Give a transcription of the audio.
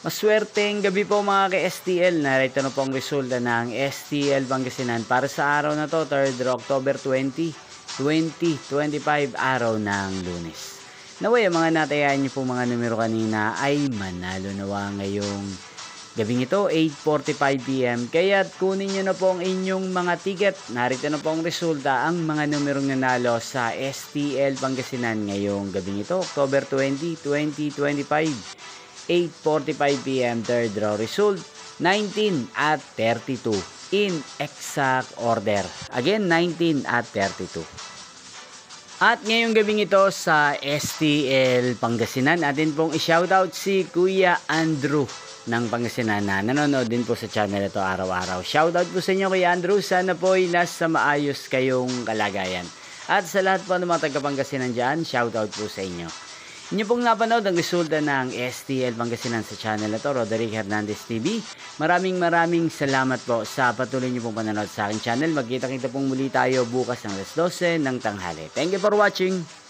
Maswerteng gabi po mga ka-STL. Narito na po ang resulta ng STL Pangasinan para sa araw na to, 3rd October 2025, araw ng Lunes. Naway, ang mga natayaan niyo po mga numero kanina ay manalo nawa ngayong gabing ito, 8:45 PM. Kaya kunin niyo na po ang inyong mga ticket. Narito na po ang resulta, ang mga numerong nanalo sa STL Pangasinan ngayong gabing ito, October 20, 2025. 8:45 PM, third draw result, 19 at 32 in exact order. Again, 19 at 32. At ngayong gabing ito sa STL Pangasinan, atin pong i-shoutout si Kuya Andrew ng Pangasinan na nanonood din po sa channel ito araw-araw. Shoutout po sa inyo Kuya Andrew, sana po ay nasa maayos kayong kalagayan. At sa lahat po ng mga taga-Pangasinan dyan, shoutout po sa inyo. Inyo pong napanood ang resulta ng STL Pangasinan sa channel na to, Roderick Hernandez TV. Maraming salamat po sa patuloy niyo pong panonood sa aking channel. Magkita-kita pong muli tayo bukas ng 12 ng tanghali. Thank you for watching!